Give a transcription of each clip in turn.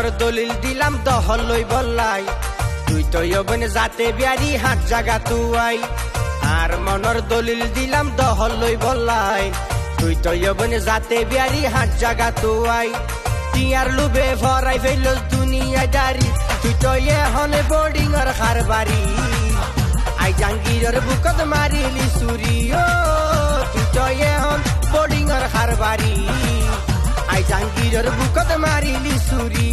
মনৰ দলিল দিলাম দহল লৈ বল্লাই তুই তো যৌবনে যাতে বিয়াৰি হাত জাগা তুয়াই আৰ মনৰ দলিল দিলাম দহল লৈ বল্লাই তুই তো যৌবনে যাতে বিয়ারি হাত জাগা তুয়াই টিয়ার লুবে ভরাই ফেলস দুনিয়া দারি তুই তো হনে বোর্ডিং আর খারবারি আই জাঙ্গিরের বুকত মারিলি সুরি ও তুই তো হন বোর্ডিং আর খারবারি আই জাঙ্গিরের বুকত মারিলি সুরি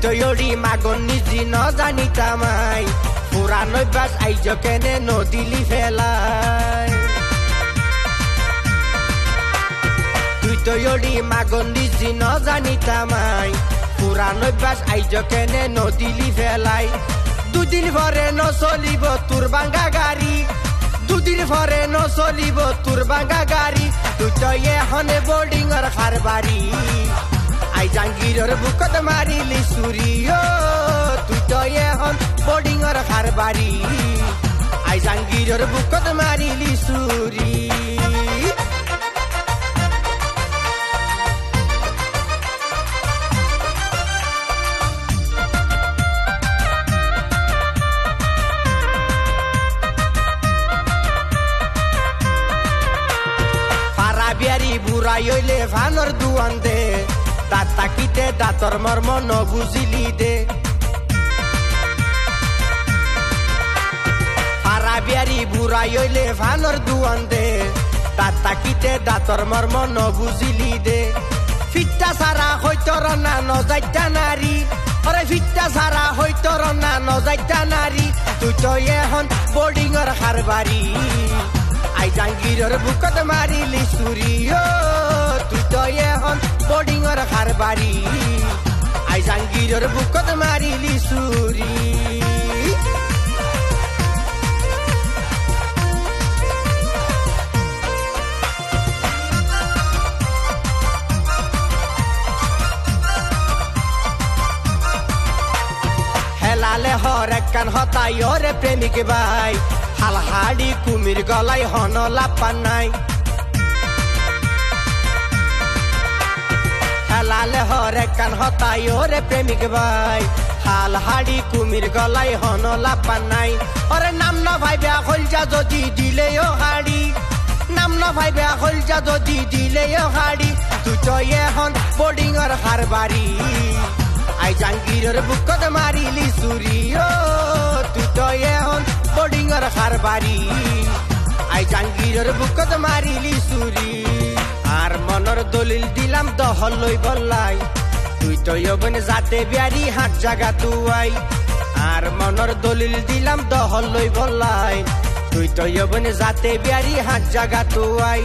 তৈরি মাগন নিজি ন জানি তামাই পুরানো বাস আইজ কেনে নদিলি ফেলাই তুই তৈরি মাগন নিজি ন জানি তামাই পুরানো বাস আইজ কেনে নদিলি ফেলাই দুদিন ভরে ন চলিব তোর বাঙ্গা গাড়ি দুদিন ভরে ন চলিব তোর বাঙ্গা গাড়ি তুই তো এখনে বোর্ডিং আর খারবারি আই জাঙ্গিরের বুকত মারিলি সুরি ও তুই তো এখন বোর্ডিং আর খারবারি আই জাঙ্গিরের বুকত মারিলি সুরি পারা বিয়ারি বুড়াই হইলে ভানর দুয়ান দে দাঁত তাকিতে দাঁতর মর্ম ন বুঝিলি দে পারা বিয়ারি বুড়াই হইলে ভানর দুয়ান দে দাঁত তাকিতে দাঁতর মর্ম ন বুঝিলি দে ফিটটা সারা হইতর না নজাইতা নারী আরে ফিটটা সারা হইতর না নজাইতা নারী তুই তো এখন বোর্ডিং আর খারবারি আই জাঙ্গিরের বুকত মারিলি সুরি ও তুই তো এখন বোর্ডিং আর খারবারি আই জাঙ্গিরের বুকত মারিলি সুরি হেলালে হর একখান হতাই ওরে প্রেমিক ভাই হালহাড়ি কুমির গলাই হন লাপান নাই হেলালে হর একখান হতাই ওরে প্রেমিক ভাই হালহাড়ি কুমির গলাই হন লাপান নাই ওরে নাম না ভাই বেয়া হলজা যদি দিলে ও হাড়ি নাম না ভাই বেয়া হলজা যদি দিলে ও হাড়ি তুই তো এখন বোর্ডিং আর খারবারি আই জাঙ্গিরের বুকত মারিলি সুরি ও তুই তো এখন বোর্ডিং আর খারবারি আই জাঙ্গিরের বুকত মারিলি সুরি আর মনের দলিল দিলাম দহল লই বল্লাই তুই তো যৌবনে যাতে বিয়ারি হাত জাগা তুয়াই আর মনের দলিল দিলাম দহল লই বল্লাই তুই তো যৌবনে যাতে বিয়ারি হাত জাগা তুয়াই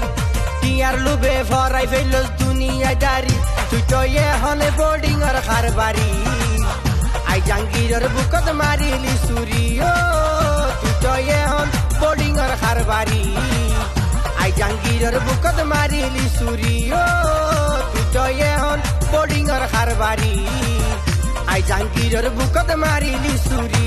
টিয়ার লুবে ভরাই ফেলস দুনিয়া দারি তুই তো হনে বোর্ডিং আর খারবারি আই জাঙ্গিরের বুকত মারিলি সুরি ও তুই তো এখন বোর্ডিং আর খারবারি আই জাঙ্গিরের বুকত মারিলি সুরি ও তুই তো এখন বোর্ডিং আর খারবারি আই জাঙ্গিরের বুকত মারিলি সুরি